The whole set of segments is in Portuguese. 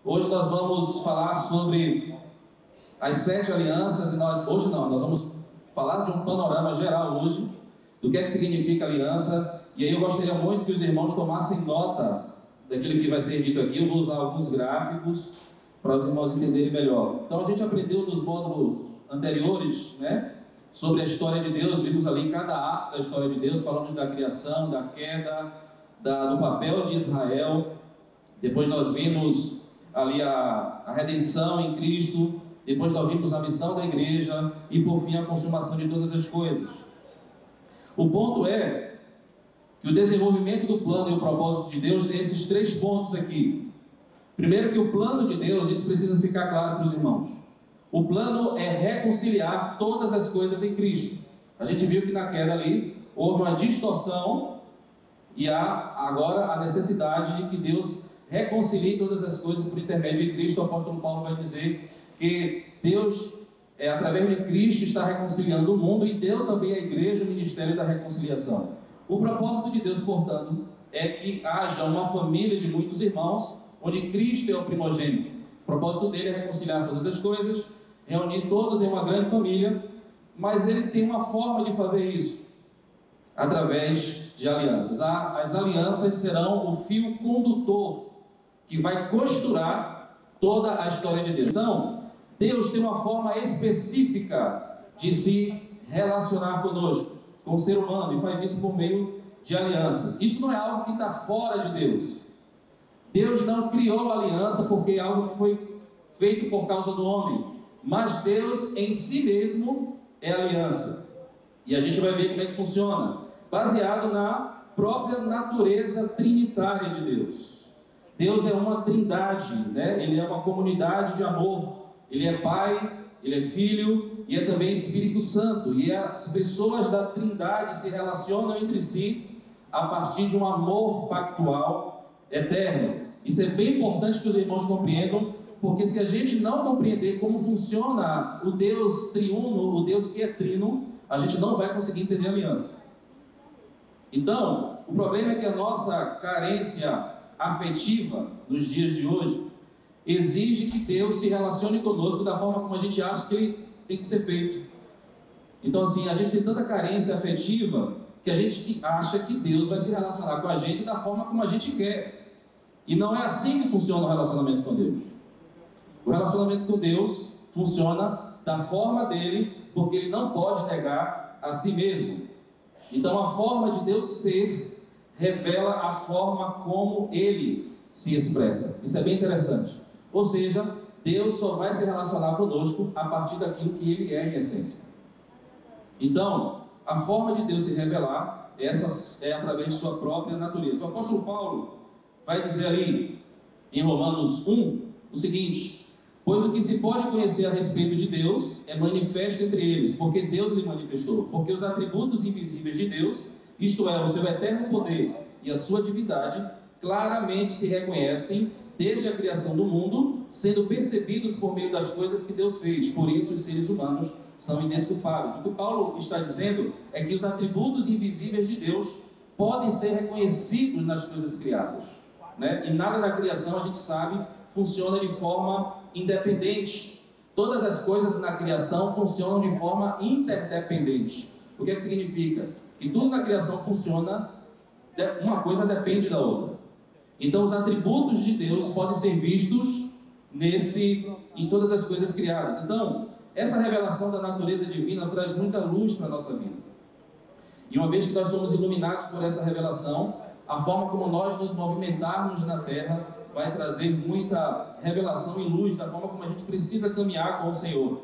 Hoje nós vamos falar sobre as 7 alianças e nós vamos falar de um panorama geral hoje do que é que significa aliança. E aí eu gostaria muito que os irmãos tomassem nota daquilo que vai ser dito aqui. Eu vou usar alguns gráficos para os irmãos entenderem melhor. Então a gente aprendeu nos módulos anteriores, sobre a história de Deus. Vimos ali cada ato da história de Deus, falamos da criação, da queda, do papel de Israel. Depois nós vimos ali a redenção em Cristo. Depois nós vimos a missão da igreja e por fim a consumação de todas as coisas. O ponto é que o desenvolvimento do plano e o propósito de Deus tem esses 3 pontos aqui. Primeiro, que o plano de Deus, isso precisa ficar claro para os irmãos. O plano é reconciliar todas as coisas em Cristo. A gente viu que na queda ali houve uma distorção e há agora a necessidade de que Deus reconcilie todas as coisas por intermédio de Cristo. O apóstolo Paulo vai dizer que Deus, através de Cristo, está reconciliando o mundo e deu também à igreja o ministério da reconciliação. O propósito de Deus, portanto, é que haja uma família de muitos irmãos, onde Cristo é o primogênito. O propósito dele é reconciliar todas as coisas, reunir todos em uma grande família, mas ele tem uma forma de fazer isso, através de alianças. As alianças serão o fio condutor que vai costurar toda a história de Deus. Então, Deus tem uma forma específica de se relacionar conosco, com o ser humano, e faz isso por meio de alianças. Isso não é algo que está fora de Deus. Deus não criou a aliança porque é algo que foi feito por causa do homem, mas Deus em si mesmo é aliança. E a gente vai ver como é que funciona, baseado na própria natureza trinitária de Deus. Deus é uma trindade, Ele é uma comunidade de amor. Ele é Pai, Ele é Filho e é também Espírito Santo. E as pessoas da trindade se relacionam entre si a partir de um amor pactual eterno. Isso é bem importante que os irmãos compreendam, porque se a gente não compreender como funciona o Deus triuno, o Deus que é trino, a gente não vai conseguir entender a aliança. Então, o problema é que a nossa carência afetiva nos dias de hoje exige que Deus se relacione conosco da forma como a gente acha que ele tem que ser feito. Então, assim, a gente tem tanta carência afetiva que a gente acha que Deus vai se relacionar com a gente da forma como a gente quer. E não é assim que funciona o relacionamento com Deus. O relacionamento com Deus funciona da forma dele, porque ele não pode negar a si mesmo. Então, a forma de Deus ser revela a forma como ele se expressa. Isso é bem interessante. Ou seja, Deus só vai se relacionar conosco a partir daquilo que ele é em essência. Então, a forma de Deus se revelar é através de sua própria natureza. O apóstolo Paulo vai dizer ali em Romanos 1 o seguinte: pois o que se pode conhecer a respeito de Deus é manifesto entre eles, porque Deus lhe manifestou. Porque os atributos invisíveis de Deus, isto é, o seu eterno poder e a sua divindade, claramente se reconhecem desde a criação do mundo, sendo percebidos por meio das coisas que Deus fez. Por isso os seres humanos são indesculpáveis. O que Paulo está dizendo é que os atributos invisíveis de Deus podem ser reconhecidos nas coisas criadas, E nada na criação, a gente sabe, funciona de forma independente. Todas as coisas na criação funcionam de forma interdependente. O que é que significa? Que tudo na criação funciona, uma coisa depende da outra. Então os atributos de Deus podem ser vistos em todas as coisas criadas. Então, essa revelação da natureza divina traz muita luz para a nossa vida. E uma vez que nós somos iluminados por essa revelação, a forma como nós nos movimentarmos na terra vai trazer muita revelação e luz da forma como a gente precisa caminhar com o Senhor,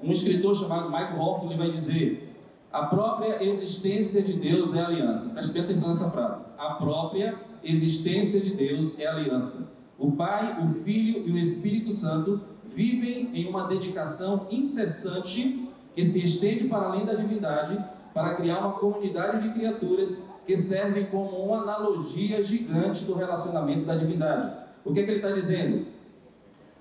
Um escritor chamado Michael Horton, ele vai dizer: a própria existência de Deus é aliança. Preste bem atenção nessa frase. A própria existência de Deus é aliança. O Pai, o Filho e o Espírito Santo vivem em uma dedicação incessante que se estende para além da divindade, para criar uma comunidade de criaturas que servem como uma analogia gigante do relacionamento da divindade. O que é que ele está dizendo?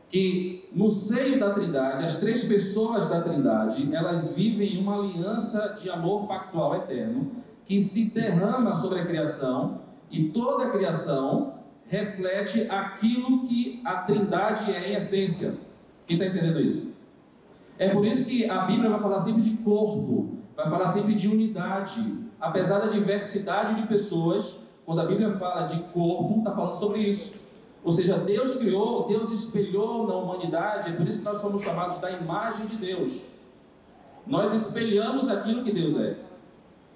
Que no seio da Trindade, as 3 pessoas da Trindade, elas vivem em uma aliança de amor pactual eterno, que se derrama sobre a criação, e toda a criação reflete aquilo que a Trindade é em essência. Quem está entendendo isso? É por isso que a Bíblia vai falar sempre de corpo, vai falar sempre de unidade. Apesar da diversidade de pessoas, quando a Bíblia fala de corpo, está falando sobre isso. Ou seja, Deus criou, Deus espelhou na humanidade, é por isso que nós somos chamados da imagem de Deus. Nós espelhamos aquilo que Deus é.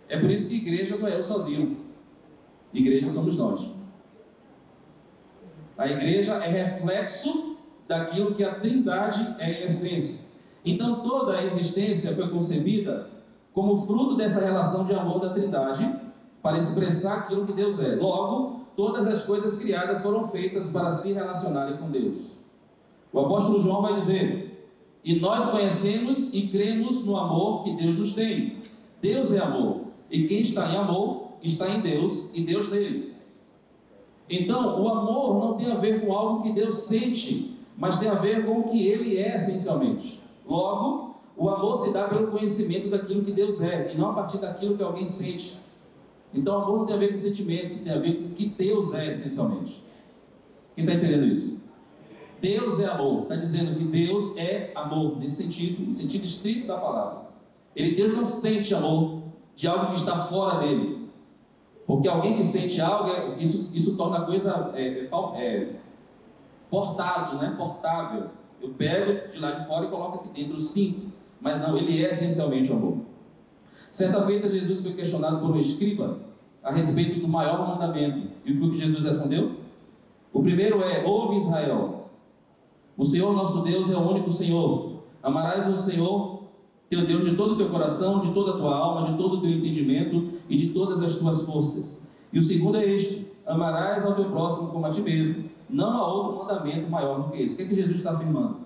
É por isso que igreja não é eu sozinho. Igreja somos nós. A igreja é reflexo daquilo que a Trindade é em essência. Então toda a existência foi concebida como fruto dessa relação de amor da Trindade, para expressar aquilo que Deus é. Logo, todas as coisas criadas foram feitas para se relacionarem com Deus. O apóstolo João vai dizer: e nós conhecemos e cremos no amor que Deus nos tem. Deus é amor, e quem está em amor está em Deus e Deus nele. Então, o amor não tem a ver com algo que Deus sente, mas tem a ver com o que Ele é essencialmente. Logo, o amor se dá pelo conhecimento daquilo que Deus é, e não a partir daquilo que alguém sente. Então, o amor não tem a ver com sentimento, tem a ver com o que Deus é essencialmente. Quem está entendendo isso? Deus é amor, está dizendo que Deus é amor, nesse sentido, no sentido estrito da palavra. Deus não sente amor de algo que está fora dele. Porque alguém que sente algo, isso torna a coisa portável. Eu pego de lá de fora e coloco aqui dentro, eu sinto. Mas não, ele é essencialmente o amor. Certa feita, Jesus foi questionado por um escriba a respeito do maior mandamento. E o que foi que Jesus respondeu? O primeiro é: ouve, Israel, o Senhor nosso Deus é o único Senhor. Amarás o Senhor teu Deus de todo o teu coração, de toda a tua alma, de todo o teu entendimento e de todas as tuas forças. E o segundo é este: amarás ao teu próximo como a ti mesmo. Não há outro mandamento maior do que esse. O que é que Jesus está afirmando?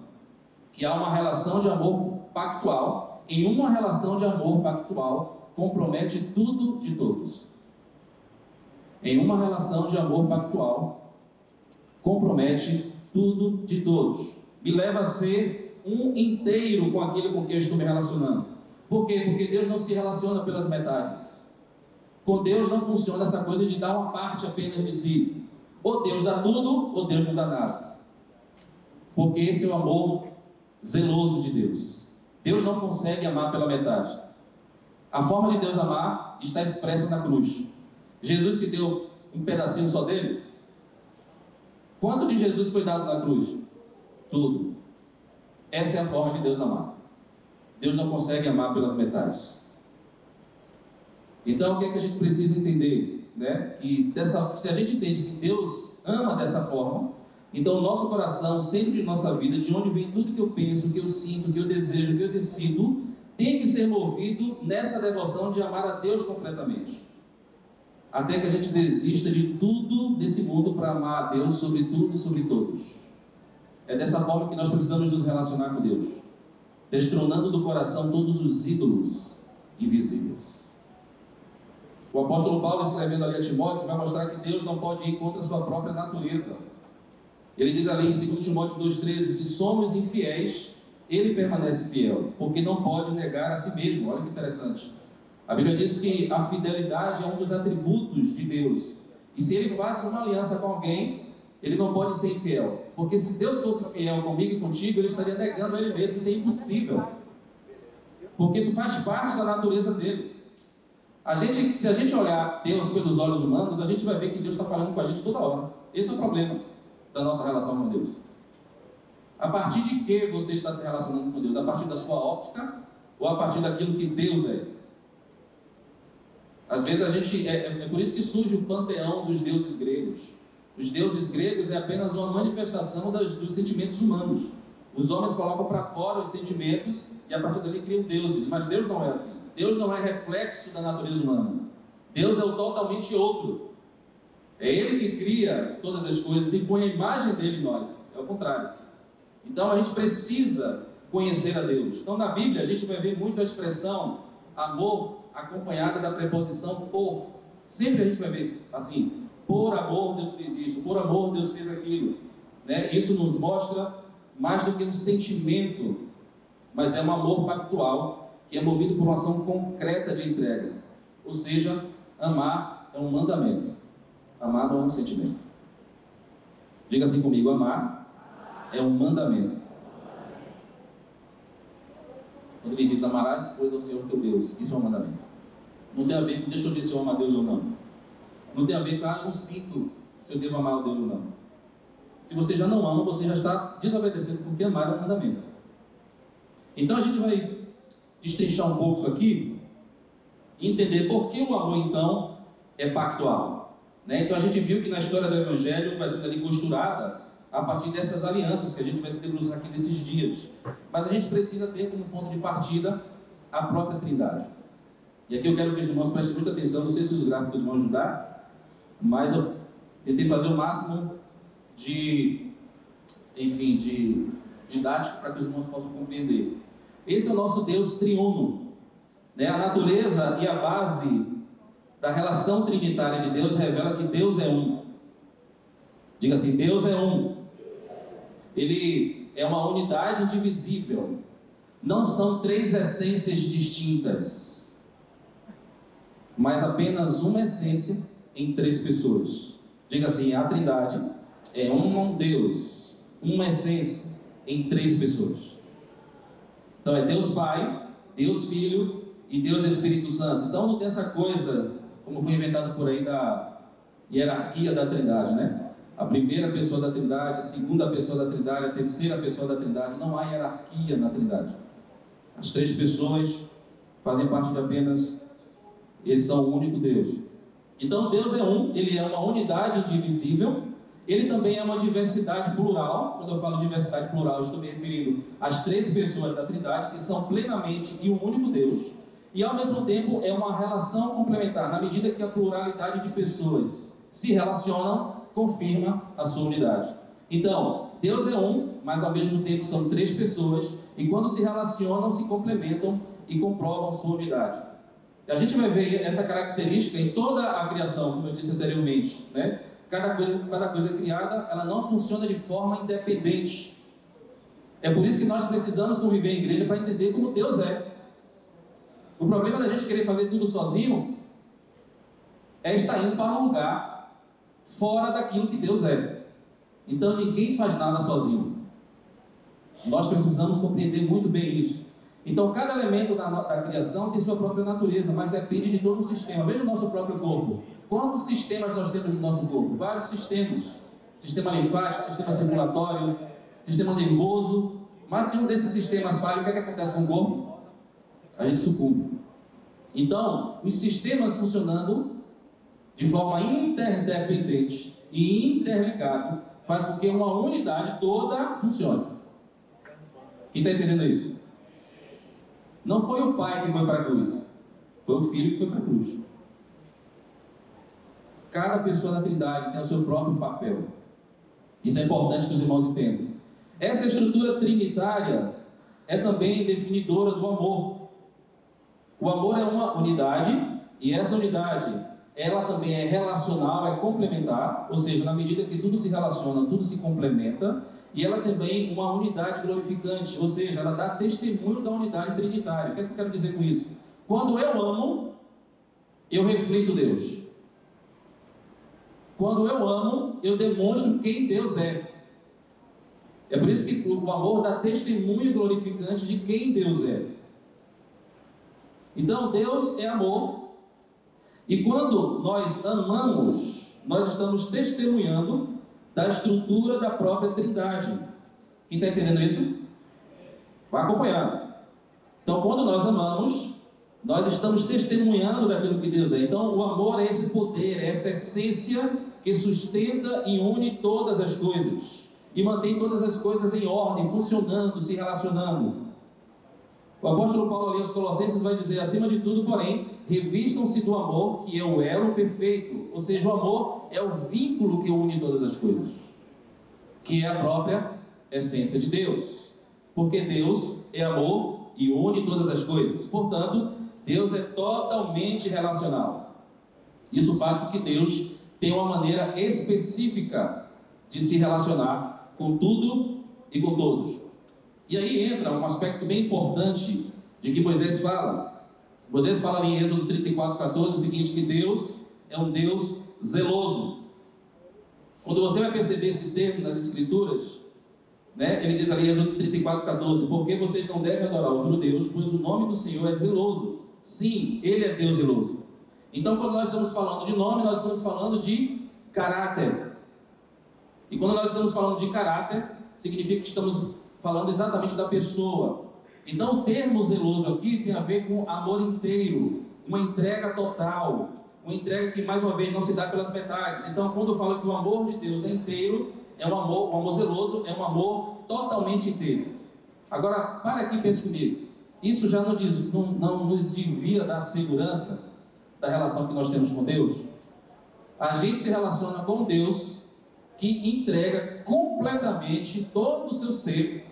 Que há uma relação de amor pactual. Em uma relação de amor pactual, compromete tudo de todos. Em uma relação de amor pactual, compromete tudo de todos. Me leva a ser um inteiro com aquele com quem eu estou me relacionando. Por quê? Porque Deus não se relaciona pelas metades. Com Deus não funciona essa coisa de dar uma parte apenas de si. Ou Deus dá tudo, ou Deus não dá nada. Porque esse é o amor zeloso de Deus. Deus não consegue amar pela metade. A forma de Deus amar está expressa na cruz. Jesus se deu um pedacinho só dele? Quanto de Jesus foi dado na cruz? Tudo. Essa é a forma de Deus amar. Deus não consegue amar pelas metades. Então, o que é que a gente precisa entender? Que se a gente entende que Deus ama dessa forma, então o nosso coração, sempre de nossa vida, de onde vem tudo que eu penso, que eu sinto, que eu desejo, que eu decido, tem que ser movido nessa devoção de amar a Deus completamente. Até que a gente desista de tudo desse mundo para amar a Deus sobre tudo e sobre todos. É dessa forma que nós precisamos nos relacionar com Deus, destronando do coração todos os ídolos invisíveis. O apóstolo Paulo, escrevendo ali a Timóteo, vai mostrar que Deus não pode ir contra a sua própria natureza. Ele diz ali em 2 Timóteo 2,13: se somos infiéis, ele permanece fiel, porque não pode negar a si mesmo. Olha que interessante. A Bíblia diz que a fidelidade é um dos atributos de Deus. E se ele faz uma aliança com alguém, ele não pode ser infiel. Porque se Deus fosse fiel comigo e contigo, ele estaria negando a ele mesmo. Isso é impossível. Porque isso faz parte da natureza dele. Se a gente olhar Deus pelos olhos humanos, a gente vai ver que Deus está falando com a gente toda hora. Esse é o problema da nossa relação com Deus. A partir de que você está se relacionando com Deus? A partir da sua óptica ou a partir daquilo que Deus é? Às vezes a gente... É por isso que surge o panteão dos deuses gregos. Os deuses gregos é apenas uma manifestação dos sentimentos humanos. Os homens colocam para fora os sentimentos e a partir dali criam deuses. Mas Deus não é assim. Deus não é reflexo da natureza humana. Deus é o totalmente outro. É Ele que cria todas as coisas e põe a imagem dele em nós. É o contrário. Então a gente precisa conhecer a Deus. Então na Bíblia a gente vai ver muito a expressão amor acompanhada da preposição por. Sempre a gente vai ver assim: por amor Deus fez isso, por amor Deus fez aquilo. Isso nos mostra mais do que um sentimento, mas é um amor pactual que é movido por uma ação concreta de entrega. Ou seja, amar é um mandamento. Amar não é um sentimento. Diga assim comigo: amar é um mandamento. Quando ele diz amarás, pois, ao Senhor teu Deus, isso é um mandamento. Não tem a ver com deixa eu ver se eu amo a Deus ou não. Não tem a ver com eu não sinto se eu devo amar a Deus ou não. Se você já não ama, você já está desobedecendo, porque amar é um mandamento. Então a gente vai destrinchar um pouco isso aqui e entender por que o amor então é pactual, né? Então a gente viu que na história do Evangelho vai sendo ali costurada a partir dessas alianças que a gente vai se debruçar aqui nesses dias. Mas a gente precisa ter como ponto de partida a própria Trindade. E aqui eu quero que os irmãos prestem muita atenção. Não sei se os gráficos vão ajudar, mas eu tentei fazer o máximo de didático para que os irmãos possam compreender. Esse é o nosso Deus triuno, né? A natureza e a base da relação trinitária de Deus revela que Deus é um. Diga assim: Deus é um. Ele é uma unidade indivisível. Não são três essências distintas, mas apenas uma essência em três pessoas. Diga assim: a Trindade é um Deus, uma essência em três pessoas. Então é Deus Pai, Deus Filho e Deus Espírito Santo. Então não tem essa coisa, como foi inventado por aí, da hierarquia da Trindade, né? A primeira pessoa da Trindade, a segunda pessoa da Trindade, a terceira pessoa da Trindade. Não há hierarquia na Trindade. As três pessoas fazem parte de apenas, eles são o único Deus. Então Deus é um, ele é uma unidade indivisível. Ele também é uma diversidade plural. Quando eu falo diversidade plural, eu estou me referindo às três pessoas da Trindade, que são plenamente e um único Deus. E ao mesmo tempo é uma relação complementar, na medida que a pluralidade de pessoas se relacionam, confirma a sua unidade. Então, Deus é um, mas ao mesmo tempo são três pessoas, e quando se relacionam, se complementam e comprovam sua unidade. E a gente vai ver essa característica em toda a criação, como eu disse anteriormente, né? Cada coisa criada, ela não funciona de forma independente. É por isso que nós precisamos conviver em igreja para entender como Deus é. O problema da gente querer fazer tudo sozinho é estar indo para um lugar fora daquilo que Deus é. Então ninguém faz nada sozinho. Nós precisamos compreender muito bem isso. Então cada elemento da criação tem sua própria natureza, mas depende de todo um sistema. Veja o nosso próprio corpo. Quantos sistemas nós temos no nosso corpo? Vários sistemas. Sistema linfático, sistema circulatório, sistema nervoso. Mas se um desses sistemas falha, o que é que acontece com o corpo? A gente sucumbe. Então, os sistemas funcionando de forma interdependente e interligado faz com que uma unidade toda funcione. Quem está entendendo isso? Não foi o Pai que foi para a cruz, foi o Filho que foi para a cruz. Cada pessoa da Trindade tem o seu próprio papel. Isso é importante que os irmãos entendam. Essa estrutura trinitária é também definidora do amor. O amor é uma unidade, e essa unidade, ela também é relacional, é complementar, ou seja, na medida que tudo se relaciona, tudo se complementa, e ela também é uma unidade glorificante, ou seja, ela dá testemunho da unidade trinitária. O que é que eu quero dizer com isso? Quando eu amo, eu reflito Deus. Quando eu amo, eu demonstro quem Deus é. É por isso que o amor dá testemunho glorificante de quem Deus é. Então, Deus é amor. E quando nós amamos, nós estamos testemunhando da estrutura da própria Trindade. Quem está entendendo isso? Vai acompanhando. Então, quando nós amamos, nós estamos testemunhando daquilo que Deus é. Então, o amor é esse poder, é essa essência que sustenta e une todas as coisas e mantém todas as coisas em ordem, funcionando, se relacionando. O apóstolo Paulo ali aos Colossenses vai dizer: acima de tudo, porém, revistam-se do amor, que é o elo perfeito. Ou seja, o amor é o vínculo que une todas as coisas, que é a própria essência de Deus. Porque Deus é amor e une todas as coisas. Portanto, Deus é totalmente relacional. Isso faz com que Deus tenha uma maneira específica de se relacionar com tudo e com todos. E aí entra um aspecto bem importante de que Moisés fala. Moisés fala em Êxodo 34:14 o seguinte, que Deus é um Deus zeloso. Quando você vai perceber esse termo nas Escrituras, né, ele diz ali em Êxodo 34:14, porque vocês não devem adorar outro Deus, pois o nome do Senhor é zeloso. Sim, Ele é Deus zeloso. Então, quando nós estamos falando de nome, nós estamos falando de caráter. E quando nós estamos falando de caráter, significa que estamos falando exatamente da pessoa. Então, o termo zeloso aqui tem a ver com amor inteiro, uma entrega total, uma entrega que, mais uma vez, não se dá pelas metades. Então, quando eu falo que o amor de Deus é inteiro, é um amor zeloso, é um amor totalmente inteiro. Agora, para aqui e pense comigo. Isso já não nos desvia da segurança da relação que nós temos com Deus? A gente se relaciona com Deus que entrega completamente todo o seu ser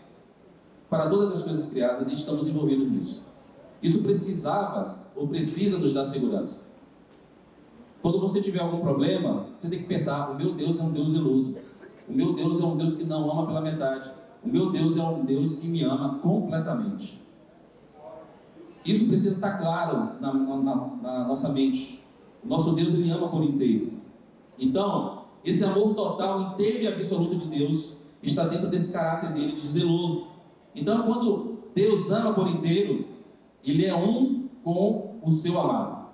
para todas as coisas criadas, e estamos envolvidos nisso. Isso precisava ou precisa nos dar segurança. Quando você tiver algum problema, você tem que pensar: o meu Deus é um Deus zeloso. O meu Deus é um Deus que não ama pela metade. O meu Deus é um Deus que me ama completamente. Isso precisa estar claro na nossa mente. O nosso Deus, Ele ama por inteiro. Então, esse amor total, inteiro e absoluto de Deus está dentro desse caráter dele de zeloso. Então, quando Deus ama por inteiro, Ele é um com o seu amado.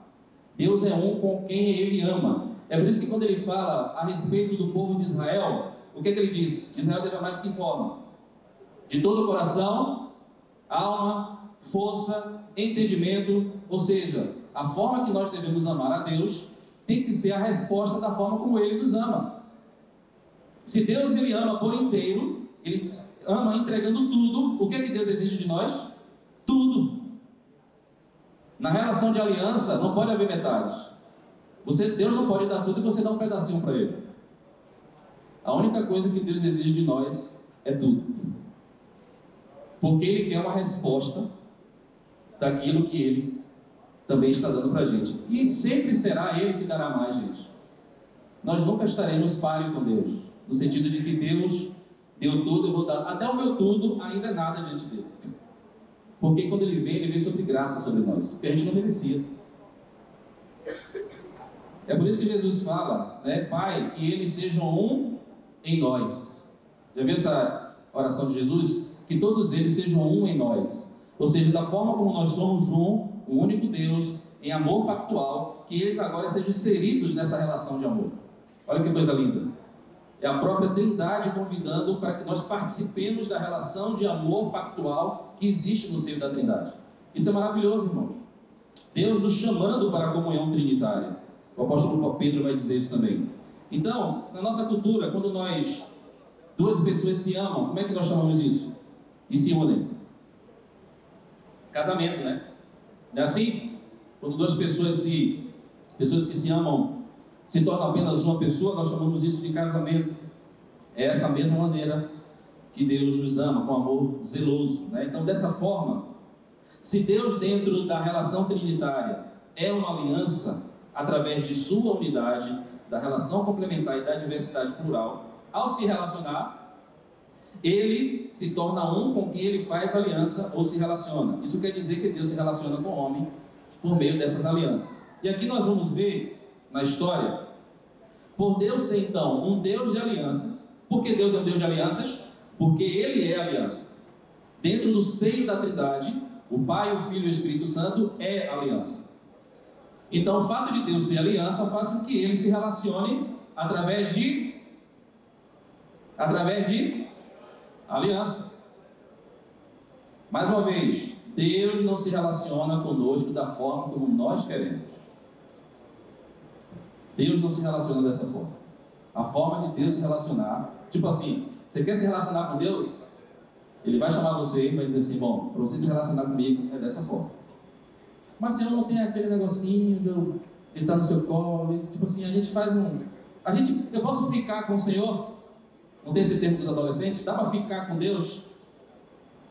Deus é um com quem Ele ama. É por isso que quando Ele fala a respeito do povo de Israel, o que é que Ele diz? Israel deve amar de que forma? De todo o coração, alma, força, entendimento. Ou seja, a forma que nós devemos amar a Deus tem que ser a resposta da forma como Ele nos ama. Se Deus, Ele ama por inteiro, Ele ama entregando tudo, o que é que Deus exige de nós? Tudo. Na relação de aliança não pode haver metades. Deus não pode dar tudo e você dá um pedacinho para Ele. A única coisa que Deus exige de nós é tudo. Porque Ele quer uma resposta daquilo que Ele também está dando para a gente. E sempre será Ele que dará mais, gente. Nós nunca estaremos páreo com Deus, no sentido de que Deus deu tudo, eu vou dar. Até o meu tudo ainda é nada diante dele. Porque quando Ele vem sobre graça sobre nós, que a gente não merecia. É por isso que Jesus fala, né, Pai, que Eles sejam um em nós. Já viu essa oração de Jesus? Que todos eles sejam um em nós. Ou seja, da forma como nós somos um único Deus, em amor pactual, que eles agora sejam inseridos nessa relação de amor. Olha que coisa linda. É a própria Trindade convidando para que nós participemos da relação de amor pactual que existe no seio da Trindade. Isso é maravilhoso, irmãos. Deus nos chamando para a comunhão trinitária. O apóstolo Pedro vai dizer isso também. Então, na nossa cultura, quando duas pessoas se amam, como é que nós chamamos isso? E se unem? Casamento, né? Não é assim? Quando duas pessoas que se amam se tornam apenas uma pessoa, nós chamamos isso de casamento. É essa mesma maneira que Deus nos ama, com amor zeloso, né? Então, dessa forma, se Deus, dentro da relação trinitária, é uma aliança através de sua unidade, da relação complementar e da diversidade plural, ao se relacionar, Ele se torna um com quem Ele faz aliança ou se relaciona. Isso quer dizer que Deus se relaciona com o homem por meio dessas alianças. E aqui nós vamos ver na história, por Deus ser então um Deus de alianças. Por que Deus é um Deus de alianças? Porque Ele é aliança. Dentro do seio da Trindade, o Pai, o Filho e o Espírito Santo é aliança. Então o fato de Deus ser aliança faz com que Ele se relacione através de aliança. Mais uma vez, Deus não se relaciona conosco da forma como nós queremos. Deus não se relaciona dessa forma. A forma de Deus se relacionar, tipo assim, você quer se relacionar com Deus? Ele vai chamar você e vai dizer assim: bom, para você se relacionar comigo é dessa forma. Mas se eu não tenho aquele negocinho de ele estar no seu colo, tipo assim, a gente faz eu posso ficar com o Senhor? Não tem esse termo dos adolescentes? Dá para ficar com Deus?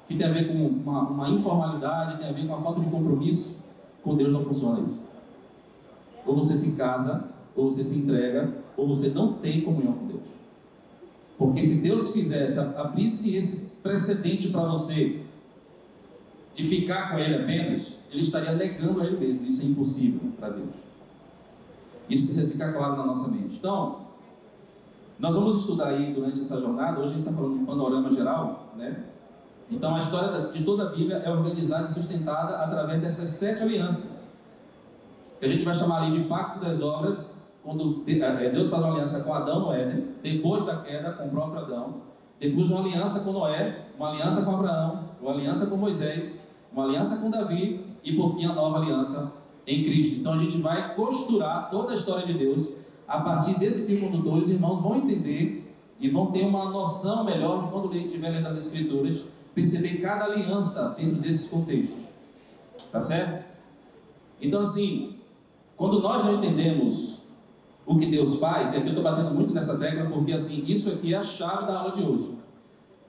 Que tem a ver com uma informalidade, tem a ver com uma falta de compromisso. Com Deus não funciona isso. Ou você se casa, ou você se entrega, ou você não tem comunhão com Deus. Porque se Deus abrisse esse precedente para você de ficar com Ele apenas, Ele estaria negando a Ele mesmo. Isso é impossível para Deus. Isso precisa ficar claro na nossa mente. Então, Nós vamos estudar aí durante essa jornada. Hoje a gente está falando de um panorama geral, né? Então a história de toda a Bíblia é organizada e sustentada através dessas 7 alianças, que a gente vai chamar ali de pacto das obras, quando Deus faz uma aliança com Adão no Éden, depois da queda com o próprio Adão, depois uma aliança com Noé, uma aliança com Abraão, uma aliança com Moisés, uma aliança com Davi e por fim a nova aliança em Cristo. Então a gente vai costurar toda a história de Deus a partir desse fio condutor. Os irmãos vão entender e vão ter uma noção melhor de quando estiver lendo as Escrituras, perceber cada aliança dentro desses contextos. Tá certo? Então assim, quando nós não entendemos o que Deus faz, e aqui eu estou batendo muito nessa tecla porque assim, isso aqui é a chave da aula de hoje.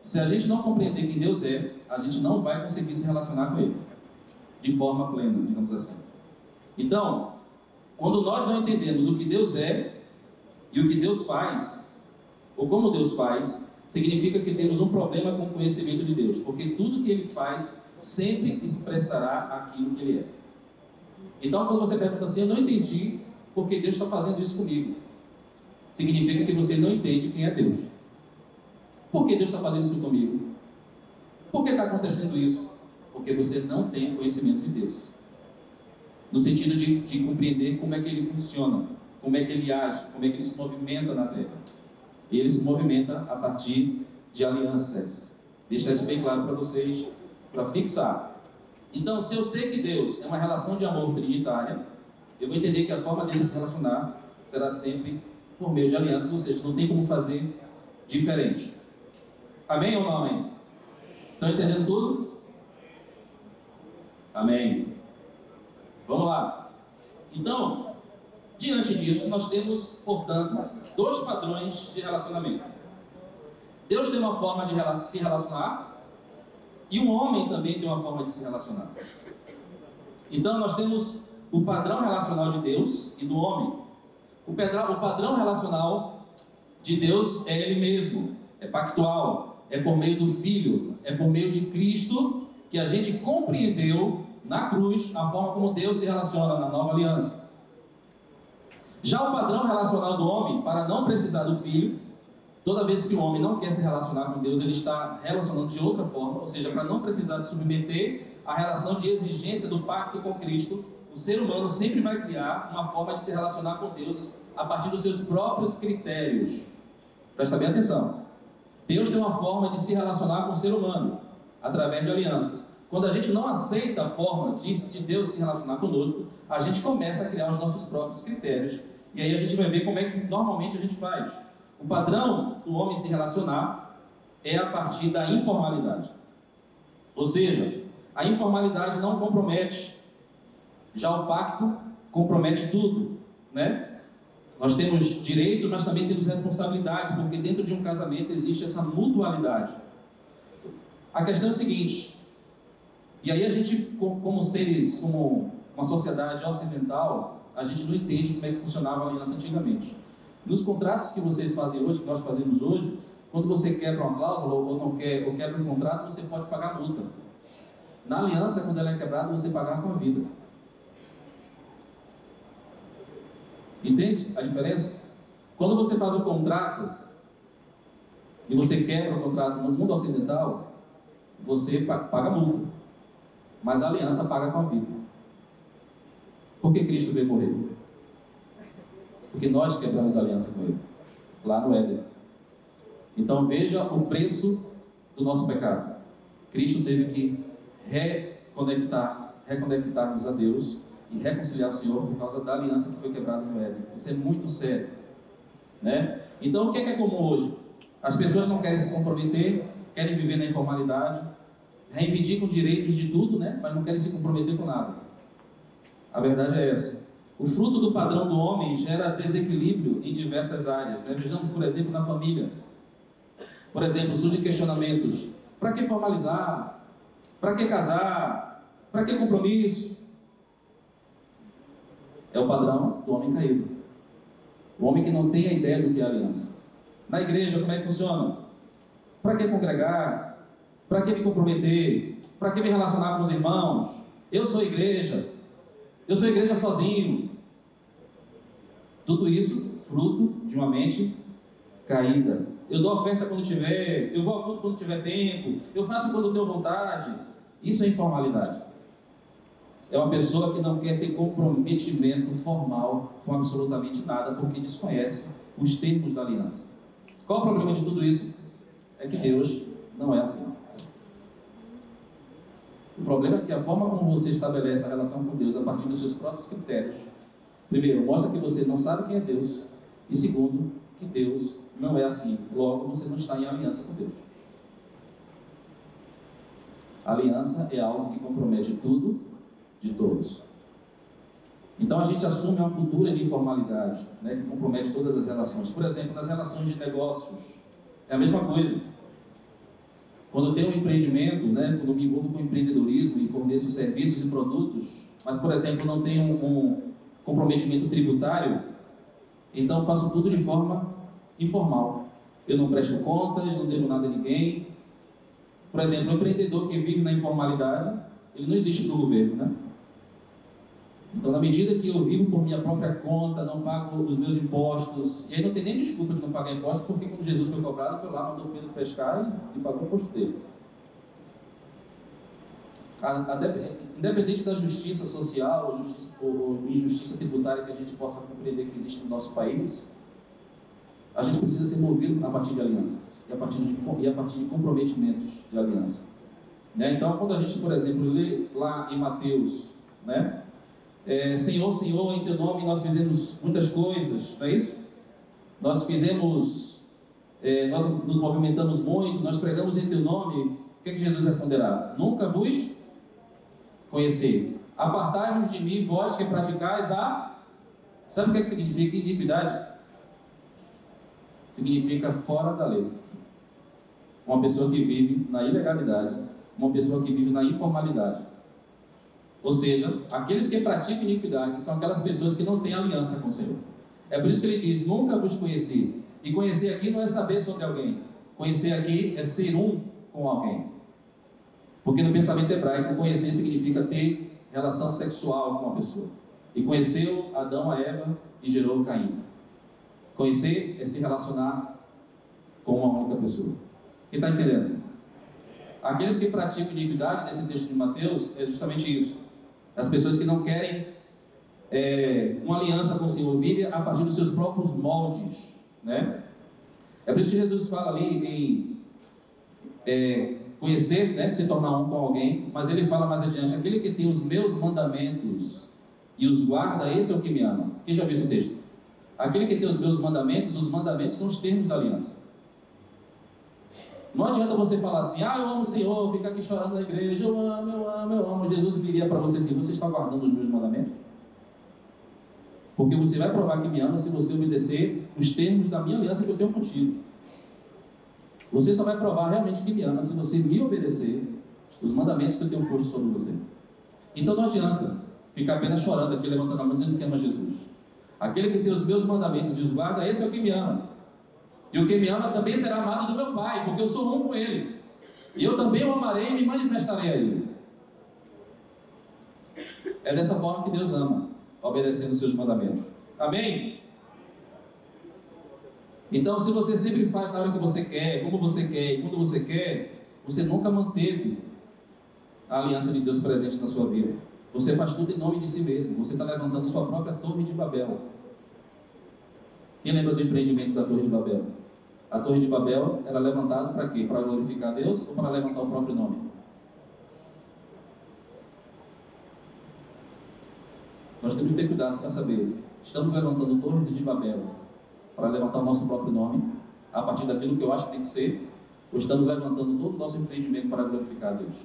Se a gente não compreender quem Deus é, a gente não vai conseguir se relacionar com Ele de forma plena, digamos assim. Então, quando nós não entendemos o que Deus é e o que Deus faz, ou como Deus faz, significa que temos um problema com o conhecimento de Deus, porque tudo que Ele faz sempre expressará aquilo que Ele é. Então, quando você pergunta assim, eu não entendi porque Deus está fazendo isso comigo, significa que você não entende quem é Deus. Por que Deus está fazendo isso comigo? Por que está acontecendo isso? Porque você não tem conhecimento de Deus, no sentido de compreender como é que Ele funciona, como é que Ele age, como é que Ele se movimenta na Terra. E Ele se movimenta a partir de alianças. Deixar isso bem claro para vocês, para fixar. Então, se eu sei que Deus é uma relação de amor trinitária, eu vou entender que a forma dele se relacionar será sempre por meio de alianças, ou seja, não tem como fazer diferente. Amém ou não amém? Estão entendendo tudo? Amém. Vamos lá. Então, diante disso, nós temos, portanto, 2 padrões de relacionamento. Deus tem uma forma de se relacionar e o homem também tem uma forma de se relacionar. Então, nós temos o padrão relacional de Deus e do homem. O padrão relacional de Deus é Ele mesmo, é pactual, é por meio do Filho, é por meio de Cristo que a gente compreendeu na cruz a forma como Deus se relaciona na nova aliança. Já o padrão relacional do homem, para não precisar do Filho, toda vez que o homem não quer se relacionar com Deus, ele está relacionando de outra forma, ou seja, para não precisar se submeter à relação de exigência do pacto com Cristo, o ser humano sempre vai criar uma forma de se relacionar com Deus a partir dos seus próprios critérios. Presta bem atenção. Deus tem uma forma de se relacionar com o ser humano, através de alianças. Quando a gente não aceita a forma de Deus se relacionar conosco, a gente começa a criar os nossos próprios critérios. E aí a gente vai ver como é que normalmente a gente faz. O padrão do homem se relacionar é a partir da informalidade. Ou seja, a informalidade não compromete. Já o pacto compromete tudo, né? Nós temos direitos, mas também temos responsabilidades, porque dentro de um casamento existe essa mutualidade. A questão é o seguinte, e aí a gente, como seres, como uma sociedade ocidental, a gente não entende como é que funcionava a aliança antigamente. Nos contratos que vocês fazem hoje, que nós fazemos hoje, quando você quebra uma cláusula ou não quer, ou quebra um contrato, você pode pagar multa. Na aliança, quando ela é quebrada, você pagar com a vida. Entende a diferença? Quando você faz um contrato e você quebra o contrato no mundo ocidental, você paga multa, mas a aliança paga com a vida. Por que Cristo veio morrer? Porque nós quebramos a aliança com Ele, lá no Éden. Então veja o preço do nosso pecado. Cristo teve que reconectar-nos a Deus e reconciliar o Senhor por causa da aliança que foi quebrada no Éden. Isso é muito sério, né? Então o que é comum hoje? As pessoas não querem se comprometer, querem viver na informalidade, reivindicam direitos de tudo, né? Mas não querem se comprometer com nada. A verdade é essa. O fruto do padrão do homem gera desequilíbrio em diversas áreas, né? Vejamos, por exemplo, na família. Por exemplo, surgem questionamentos: para que formalizar? Para que casar? Para que compromisso? É o padrão do homem caído. O homem que não tem a ideia do que é aliança. Na igreja, como é que funciona? Para que congregar? Para que me comprometer? Para que me relacionar com os irmãos? Eu sou igreja sozinho. Tudo isso fruto de uma mente caída. Eu dou oferta quando tiver, eu vou ao culto quando tiver tempo, eu faço quando tenho vontade. Isso é informalidade. É uma pessoa que não quer ter comprometimento formal com absolutamente nada, porque desconhece os termos da aliança. Qual o problema de tudo isso? É que Deus não é assim. O problema é que a forma como você estabelece a relação com Deus a partir dos seus próprios critérios, primeiro, mostra que você não sabe quem é Deus, e segundo, que Deus não é assim. Logo, você não está em aliança com Deus. A aliança é algo que compromete tudo de todos. Então a gente assume uma cultura de informalidade, né, que compromete todas as relações. Por exemplo, nas relações de negócios, é a mesma coisa. Quando eu tenho um empreendimento, né, quando eu me envolvo com empreendedorismo e forneço serviços e produtos, mas, por exemplo, não tenho um comprometimento tributário, então faço tudo de forma informal. Eu não presto contas, não devo nada a ninguém. Por exemplo, um empreendedor que vive na informalidade, ele não existe para o governo, né? Então, na medida que eu vivo por minha própria conta, não pago os meus impostos, e aí não tem nem desculpa de não pagar impostos, porque quando Jesus foi cobrado, foi lá, mandou Pedro pescar e pagou o imposto dele. Independente da justiça social ou injustiça tributária que a gente possa compreender que existe no nosso país, a gente precisa ser movido a partir de alianças e a partir de comprometimentos de aliança. Né? Então, quando a gente, por exemplo, lê lá em Mateus, né? Senhor, Senhor, em teu nome nós fizemos muitas coisas, não é isso? Nós nos movimentamos muito, nós pregamos em teu nome. O que é que Jesus responderá? Nunca vos conheci. Apartai-vos de mim, vós que praticais a... Sabe o que é que significa iniquidade? Significa fora da lei. Uma pessoa que vive na ilegalidade, uma pessoa que vive na informalidade. Ou seja, aqueles que praticam iniquidade são aquelas pessoas que não têm aliança com o Senhor. É por isso que ele diz, nunca vos conheci. E conhecer aqui não é saber sobre alguém. Conhecer aqui é ser um com alguém. Porque no pensamento hebraico, conhecer significa ter relação sexual com uma pessoa. E conheceu Adão a Eva e gerou Caim. Conhecer é se relacionar com uma única pessoa. Quem está entendendo? Aqueles que praticam iniquidade, nesse texto de Mateus, é justamente isso. As pessoas que não querem uma aliança com o Senhor, vivem a partir dos seus próprios moldes, né? É por isso que Jesus fala ali em conhecer, né, se tornar um com alguém, mas ele fala mais adiante, aquele que tem os meus mandamentos e os guarda, esse é o que me ama. Quem já viu esse texto? Aquele que tem os meus mandamentos, os mandamentos são os termos da aliança. Não adianta você falar assim, eu amo o Senhor, ficar aqui chorando na igreja, eu amo, eu amo, eu amo. Jesus viria para você assim, você está guardando os meus mandamentos? Porque você vai provar que me ama se você obedecer os termos da minha aliança que eu tenho contigo. Você só vai provar realmente que me ama se você me obedecer os mandamentos que eu tenho posto sobre você. Então não adianta ficar apenas chorando aqui, levantando a mão, dizendo que ama Jesus. Aquele que tem os meus mandamentos e os guarda, esse é o que me ama. E o que me ama também será amado do meu Pai, porque eu sou um com Ele. E eu também o amarei e me manifestarei a Ele. É dessa forma que Deus ama, obedecendo os seus mandamentos. Amém? Então, se você sempre faz na hora que você quer, como você quer e quando você quer, você nunca manteve a aliança de Deus presente na sua vida. Você faz tudo em nome de si mesmo. Você está levantando sua própria Torre de Babel. Quem lembra do empreendimento da Torre de Babel? A Torre de Babel era levantada para quê? Para glorificar Deus ou para levantar o próprio nome? Nós temos que ter cuidado para saber. Estamos levantando torres de Babel para levantar o nosso próprio nome, a partir daquilo que eu acho que tem que ser, ou estamos levantando todo o nosso empreendimento para glorificar Deus,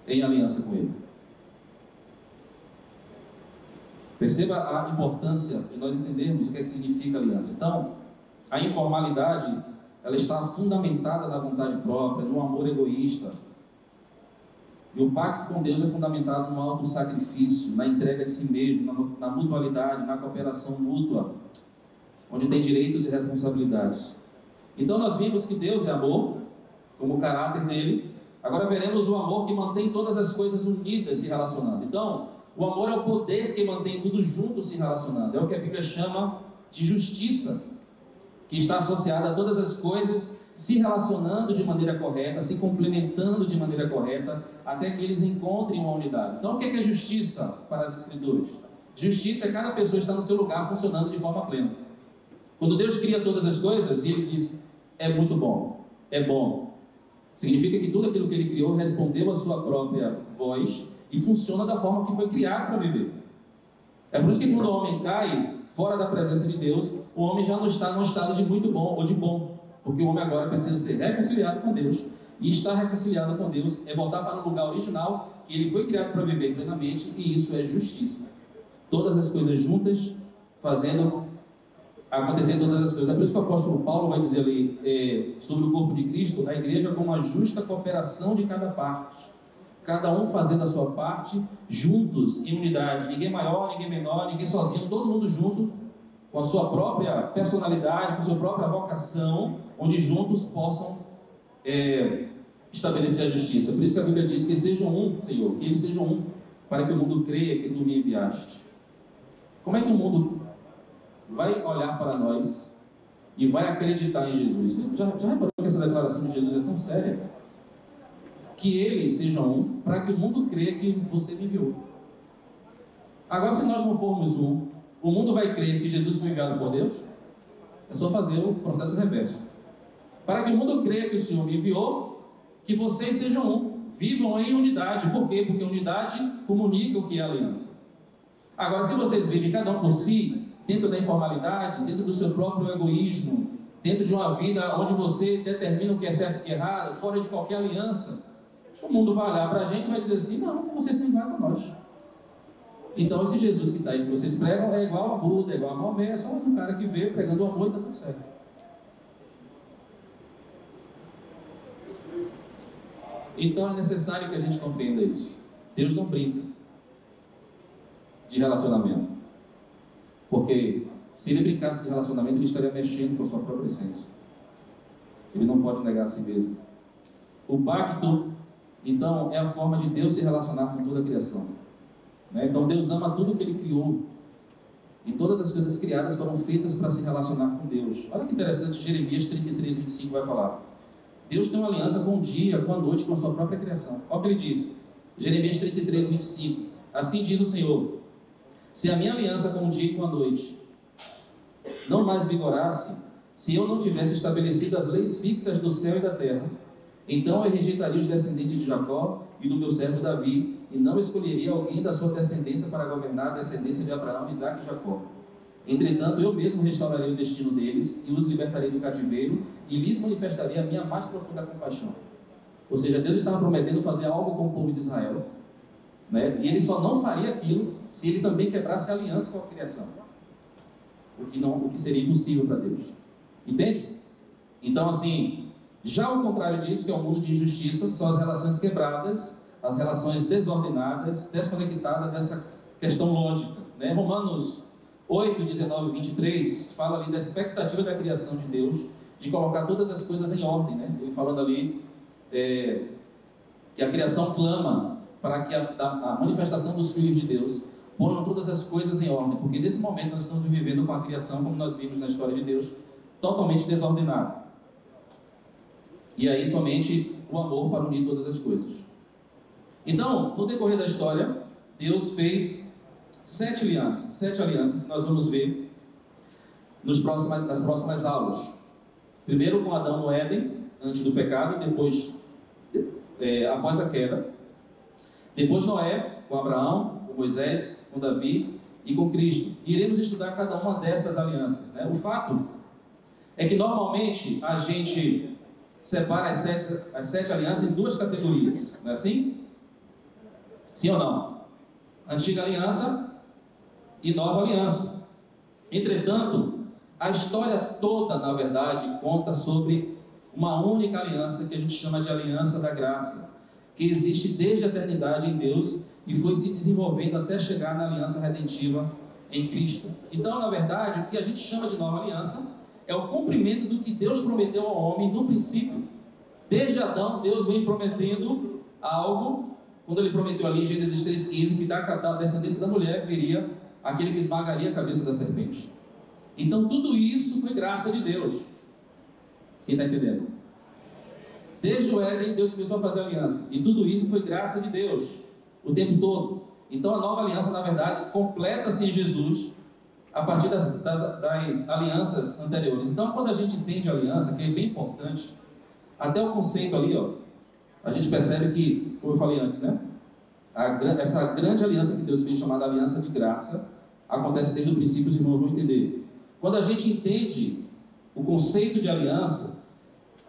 em aliança com Ele? Perceba a importância de nós entendermos o que é que significa aliança. Então, a informalidade, ela está fundamentada na vontade própria, no amor egoísta. E o pacto com Deus é fundamentado no autossacrifício, na entrega de si mesmo, na mutualidade, na cooperação mútua, onde tem direitos e responsabilidades. Então nós vimos que Deus é amor, como o caráter dele. Agora veremos o amor que mantém todas as coisas unidas se relacionando. Então, o amor é o poder que mantém tudo junto se relacionando. É o que a Bíblia chama de justiça, que está associada a todas as coisas se relacionando de maneira correta, se complementando de maneira correta, até que eles encontrem uma unidade. Então, o que é justiça para as Escrituras? Justiça é cada pessoa estar no seu lugar funcionando de forma plena. Quando Deus cria todas as coisas e Ele diz, é muito bom, é bom, significa que tudo aquilo que Ele criou respondeu à sua própria voz e funciona da forma que foi criado para viver. É por isso que quando o homem cai fora da presença de Deus, o homem já não está num estado de muito bom ou de bom, porque o homem agora precisa ser reconciliado com Deus, e estar reconciliado com Deus é voltar para o lugar original que ele foi criado para viver plenamente, e isso é justiça. Todas as coisas juntas, fazendo acontecer todas as coisas. É por isso que o apóstolo Paulo vai dizer ali sobre o corpo de Cristo, a igreja como uma justa cooperação de cada parte, cada um fazendo a sua parte, juntos, em unidade, ninguém maior, ninguém menor, ninguém sozinho, todo mundo junto, com a sua própria personalidade, com a sua própria vocação, onde juntos possam estabelecer a justiça. Por isso que a Bíblia diz que sejam um, Senhor, que eles sejam um, para que o mundo creia que Tu me enviaste. Como é que o mundo vai olhar para nós e vai acreditar em Jesus? Você já reparou que essa declaração de Jesus é tão séria? Que eles sejam um, para que o mundo creia que Você me enviou. Agora, se nós não formos um, o mundo vai crer que Jesus foi enviado por Deus? É só fazer o processo reverso. Para que o mundo creia que o Senhor me enviou, que vocês sejam um, vivam em unidade. Por quê? Porque unidade comunica o que é aliança. Agora, se vocês vivem cada um por si, dentro da informalidade, dentro do seu próprio egoísmo, dentro de uma vida onde você determina o que é certo e o que é errado, fora de qualquer aliança, o mundo vai olhar para a gente e vai dizer assim, não, vocês são iguais a nós. Então esse Jesus que está aí, que vocês pregam, é igual a Buda, é igual a Maomé, é só mais um cara que veio pregando o amor e está tudo certo. Então é necessário que a gente compreenda isso. Deus não brinca de relacionamento. Porque se Ele brincasse de relacionamento, Ele estaria mexendo com a sua própria essência. Ele não pode negar a si mesmo. O pacto, então, é a forma de Deus se relacionar com toda a criação. Então Deus ama tudo que Ele criou. E todas as coisas criadas foram feitas para se relacionar com Deus. Olha que interessante, Jeremias 33, 25 vai falar. Deus tem uma aliança com o dia, com a noite, com a sua própria criação. Olha o que Ele diz. Jeremias 33, 25. Assim diz o Senhor: se a minha aliança com o dia e com a noite não mais vigorasse, se eu não tivesse estabelecido as leis fixas do céu e da terra, então eu rejeitaria os descendentes de Jacó e do meu servo Davi, e não escolheria alguém da sua descendência para governar a descendência de Abraão, Isaque e Jacó. Entretanto, eu mesmo restaurarei o destino deles, e os libertarei do cativeiro, e lhes manifestarei a minha mais profunda compaixão. Ou seja, Deus estava prometendo fazer algo com o povo de Israel, e Ele só não faria aquilo se Ele também quebrasse a aliança com a criação, o que seria impossível para Deus. Entende? Então, assim, já o contrário disso, que é o mundo de injustiça, são as relações quebradas, as relações desordenadas, desconectadas dessa questão lógica. Romanos 8, 19 e 23 fala ali da expectativa da criação de Deus, de colocar todas as coisas em ordem. Ele falando ali que a criação clama para que a manifestação dos filhos de Deus ponham todas as coisas em ordem, porque nesse momento nós estamos vivendo com a criação, como nós vimos na história de Deus, totalmente desordenada. E aí somente o amor para unir todas as coisas. Então, no decorrer da história, Deus fez 7 alianças que nós vamos ver nas próximas aulas. Primeiro com Adão no Éden, antes do pecado, depois após a queda. Depois Noé, com Abraão, com Moisés, com Davi e com Cristo. E iremos estudar cada uma dessas alianças. O fato é que normalmente a gente separa as 7 alianças em 2 categorias. Não é assim? Sim ou não? Antiga aliança e nova aliança. Entretanto, a história toda, na verdade, conta sobre uma única aliança que a gente chama de aliança da graça, que existe desde a eternidade em Deus e foi se desenvolvendo até chegar na aliança redentiva em Cristo. Então, na verdade, o que a gente chama de nova aliança é o cumprimento do que Deus prometeu ao homem no princípio. Desde Adão, Deus vem prometendo algo, quando Ele prometeu ali em Gênesis 3,15, que da descendência da mulher viria aquele que esmagaria a cabeça da serpente. Então tudo isso foi graça de Deus. Quem está entendendo? Desde o Éden, Deus começou a fazer aliança. E tudo isso foi graça de Deus, o tempo todo. Então a nova aliança, na verdade, completa-se em Jesus, a partir das alianças anteriores. Então, quando a gente entende a aliança, que é bem importante, até o conceito ali, ó, a gente percebe que, como eu falei antes, né? Essa grande aliança que Deus fez, chamada aliança de graça, acontece desde o princípio, os irmãos vão entender. Quando a gente entende o conceito de aliança,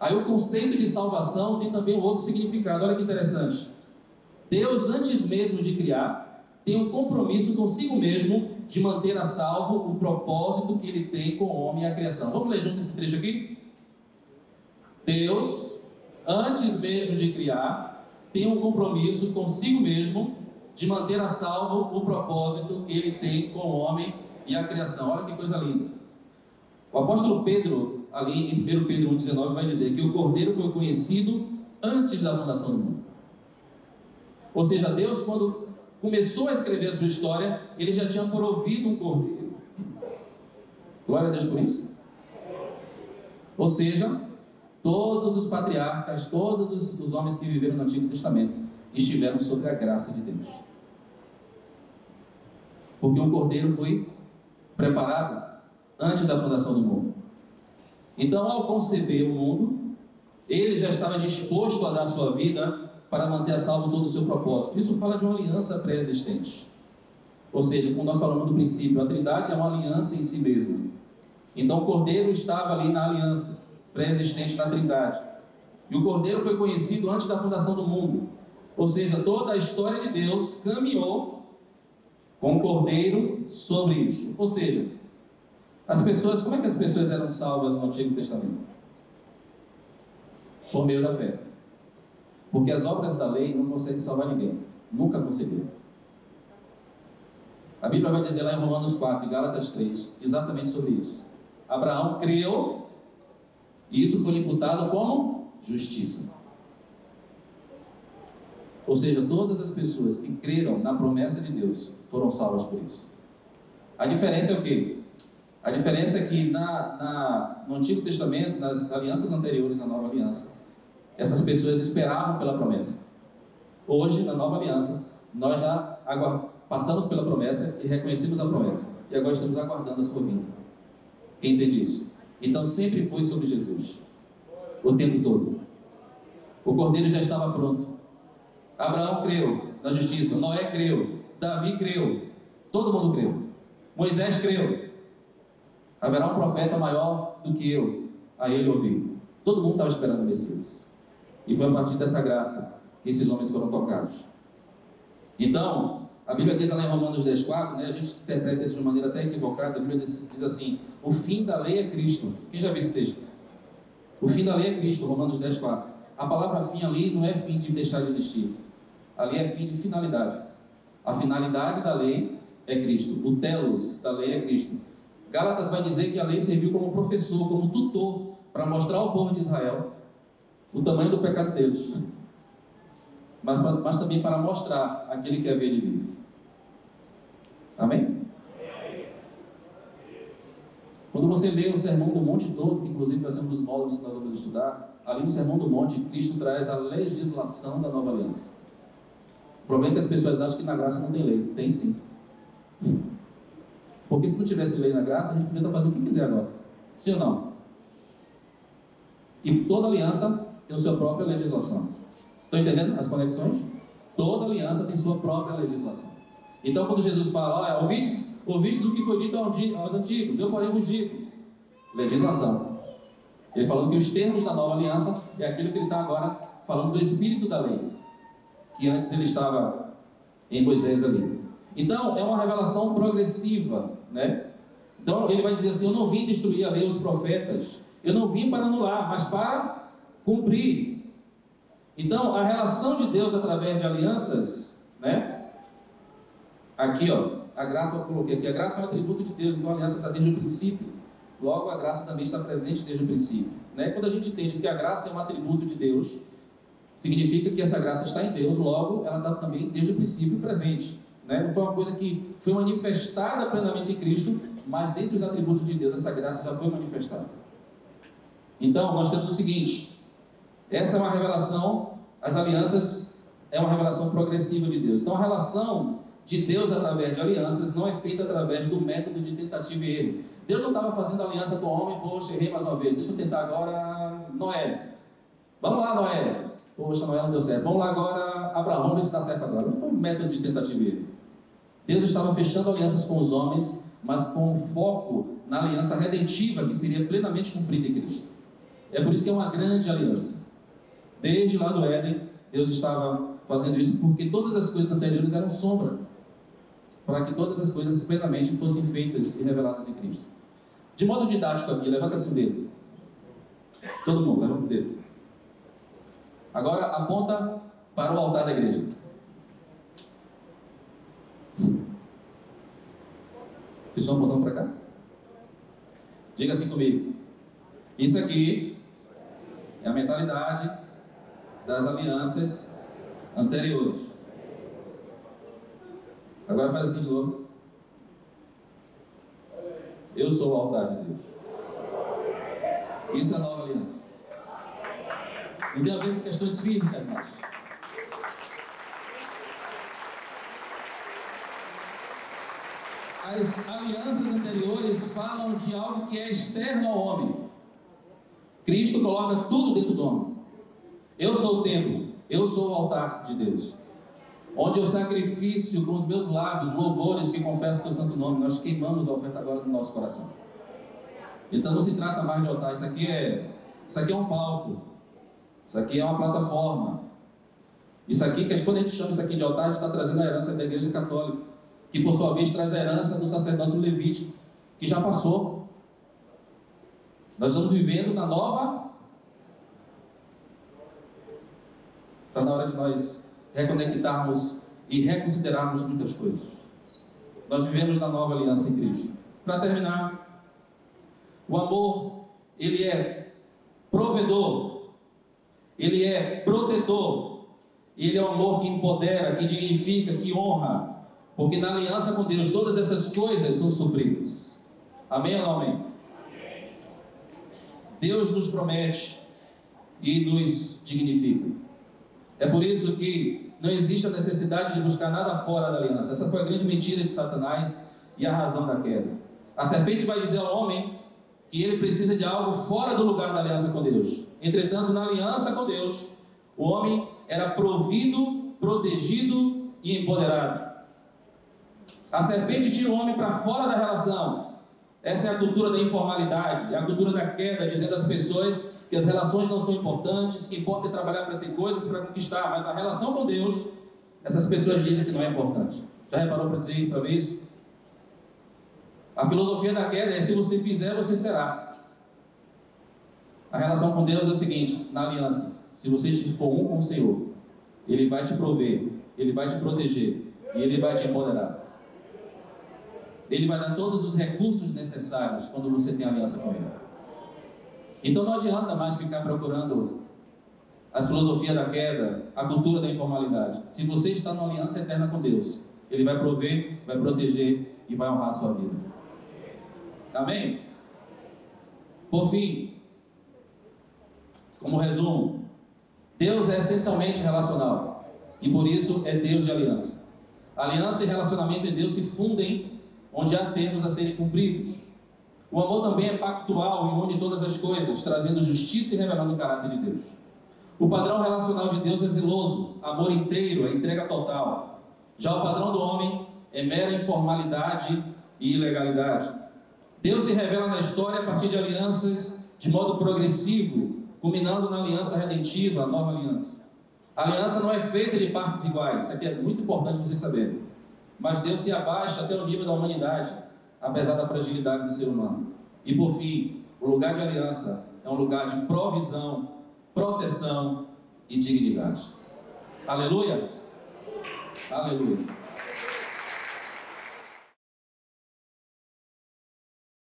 aí o conceito de salvação tem também um outro significado. Olha que interessante. Deus, antes mesmo de criar, tem um compromisso consigo mesmo de manter a salvo o propósito que Ele tem com o homem e a criação. Vamos ler junto esse trecho aqui? Deus, antes mesmo de criar, tem um compromisso consigo mesmo de manter a salvo o propósito que Ele tem com o homem e a criação. Olha que coisa linda. O apóstolo Pedro, ali em 1 Pedro 1,19, vai dizer que o Cordeiro foi conhecido antes da fundação do mundo. Ou seja, Deus, quando começou a escrever a sua história, Ele já tinha provido um Cordeiro. Glória a Deus por isso. Ou seja, todos os patriarcas, todos os homens que viveram no Antigo Testamento estiveram sob a graça de Deus. Porque o Cordeiro foi preparado antes da fundação do mundo. Então, ao conceber o mundo, Ele já estava disposto a dar a sua vida para manter a salvo todo o seu propósito. Isso fala de uma aliança pré-existente. Ou seja, como nós falamos do princípio, a Trindade é uma aliança em si mesma. Então, o Cordeiro estava ali na aliança pré-existente da Trindade. E o Cordeiro foi conhecido antes da fundação do mundo. Ou seja, toda a história de Deus caminhou com o Cordeiro sobre isso. Ou seja, as pessoas, como é que as pessoas eram salvas no Antigo Testamento? Por meio da fé. Porque as obras da lei não conseguem salvar ninguém. Nunca conseguiram. A Bíblia vai dizer lá em Romanos 4 e Gálatas 3, exatamente sobre isso. Abraão creu, e isso foi imputado como justiça. Ou seja, todas as pessoas que creram na promessa de Deus foram salvas por isso. A diferença é o quê? A diferença é que no Antigo Testamento, nas alianças anteriores à Nova Aliança, essas pessoas esperavam pela promessa. Hoje, na Nova Aliança, nós já passamos pela promessa e reconhecemos a promessa. E agora estamos aguardando a sua vinda. Quem entende isso? Então, sempre foi sobre Jesus. O tempo todo. O Cordeiro já estava pronto. Abraão creu na justiça. Noé creu. Davi creu. Todo mundo creu. Moisés creu. Haverá um profeta maior do que eu. A ele ouvi. Todo mundo estava esperando o Messias. E foi a partir dessa graça que esses homens foram tocados. Então, a Bíblia diz lá em Romanos 10,4, né, a gente interpreta isso de maneira até equivocada. A Bíblia diz assim: o fim da lei é Cristo. Quem já viu esse texto? O fim da lei é Cristo, Romanos 10,4. A palavra fim ali não é fim de deixar de existir. Ali é fim de finalidade. A finalidade da lei é Cristo. O telos da lei é Cristo. Gálatas vai dizer que a lei serviu como professor, como tutor, para mostrar ao povo de Israel o tamanho do pecado deles. Mas também para mostrar aquele que havia de vir. Amém? Quando você lê o Sermão do Monte todo, que inclusive vai ser um dos módulos que nós vamos estudar, ali no Sermão do Monte, Cristo traz a legislação da nova aliança. O problema é que as pessoas acham que na graça não tem lei. Tem sim. Porque se não tivesse lei na graça, a gente podia estar fazendo o que quiser agora. Sim ou não? E toda aliança tem a sua própria legislação. Estão entendendo as conexões? Toda aliança tem sua própria legislação. Então, quando Jesus fala, ouvistes o que foi dito aos antigos, eu porém vos digo. Legislação. Ele falando que os termos da nova aliança é aquilo que ele está agora falando do espírito da lei, que antes ele estava em Moisés ali. Então, é uma revelação progressiva, né? Então, ele vai dizer assim: eu não vim destruir a lei e os profetas, eu não vim para anular, mas para cumprir. Então, a relação de Deus através de alianças, né? Aqui, ó, a graça, eu coloquei aqui, a graça é um atributo de Deus, então a aliança está desde o princípio. Logo, a graça também está presente desde o princípio, né? Quando a gente entende que a graça é um atributo de Deus, significa que essa graça está em Deus, logo, ela está também desde o princípio presente. né? Não foi uma coisa que foi manifestada plenamente em Cristo, mas dentre os atributos de Deus, essa graça já foi manifestada. Então, nós temos o seguinte: essa é uma revelação, as alianças é uma revelação progressiva de Deus. Então, a relação de Deus através de alianças não é feita através do método de tentativa e erro. Deus não estava fazendo aliança com o homem, poxa, errei mais uma vez, deixa eu tentar agora Noé. Vamos lá, Noé. Poxa, Noé não deu certo. Vamos lá agora, Abraão, vamos ver se dá certo agora. Não foi um método de tentativa e erro. Deus estava fechando alianças com os homens, mas com foco na aliança redentiva que seria plenamente cumprida em Cristo. É por isso que é uma grande aliança. Desde lá do Éden, Deus estava fazendo isso porque todas as coisas anteriores eram sombra, para que todas as coisas plenamente fossem feitas e reveladas em Cristo. De modo didático aqui, levanta assim o dedo. Todo mundo, levanta o dedo. Agora aponta para o altar da igreja. Vocês estão apontando para cá? Diga assim comigo. Isso aqui é a mentalidade das alianças anteriores. Agora faz assim de novo. Eu sou o altar de Deus. Isso é a nova aliança. Não tem a ver com questões físicas, mas as alianças anteriores falam de algo que é externo ao homem. Cristo coloca tudo dentro do homem. Eu sou o templo, eu sou o altar de Deus, onde eu sacrifício com os meus lábios louvores que confessam o teu santo nome. Nós queimamos a oferta agora no nosso coração. Então não se trata mais de altar. Isso aqui é um palco. Isso aqui é uma plataforma. Isso aqui, que quando a gente chama isso aqui de altar, a gente está trazendo a herança da igreja católica, que por sua vez traz a herança do sacerdócio levítico, que já passou. Nós estamos vivendo na nova. Está na hora de nós reconectarmos e reconsiderarmos muitas coisas. Nós vivemos na nova aliança em Cristo. Para terminar, o amor, ele é provedor, ele é protetor, ele é um amor que empodera, que dignifica, que honra, porque na aliança com Deus todas essas coisas são supridas. Amém ou não amém? Deus nos promete e nos dignifica. É por isso que não existe a necessidade de buscar nada fora da aliança. Essa foi a grande mentira de Satanás e a razão da queda. A serpente vai dizer ao homem que ele precisa de algo fora do lugar da aliança com Deus. Entretanto, na aliança com Deus, o homem era provido, protegido e empoderado. A serpente tira o homem para fora da relação. Essa é a cultura da informalidade, é a cultura da queda, dizendo às pessoas que as relações não são importantes, que importa é trabalhar para ter coisas para conquistar, mas a relação com Deus, essas pessoas dizem que não é importante. Já reparou para ver isso? A filosofia da queda é: se você fizer, você será. A relação com Deus é o seguinte: na aliança, se você for um com o Senhor, Ele vai te prover, Ele vai te proteger e Ele vai te empoderar. Ele vai dar todos os recursos necessários quando você tem aliança com Ele. Então não adianta mais ficar procurando as filosofias da queda, a cultura da informalidade. Se você está numa aliança eterna com Deus, Ele vai prover, vai proteger e vai honrar a sua vida. Amém? Por fim, como resumo, Deus é essencialmente relacional e por isso é Deus de aliança. Aliança e relacionamento em Deus se fundem onde há termos a serem cumpridos. O amor também é pactual e une todas as coisas, trazendo justiça e revelando o caráter de Deus. O padrão relacional de Deus é zeloso, amor inteiro, é entrega total. Já o padrão do homem é mera informalidade e ilegalidade. Deus se revela na história a partir de alianças de modo progressivo, culminando na aliança redentiva, a nova aliança. A aliança não é feita de partes iguais, isso aqui é muito importante vocês saberem. Mas Deus se abaixa até o nível da humanidade, apesar da fragilidade do ser humano. E por fim, o lugar de aliança é um lugar de provisão, proteção e dignidade. Aleluia? Aleluia.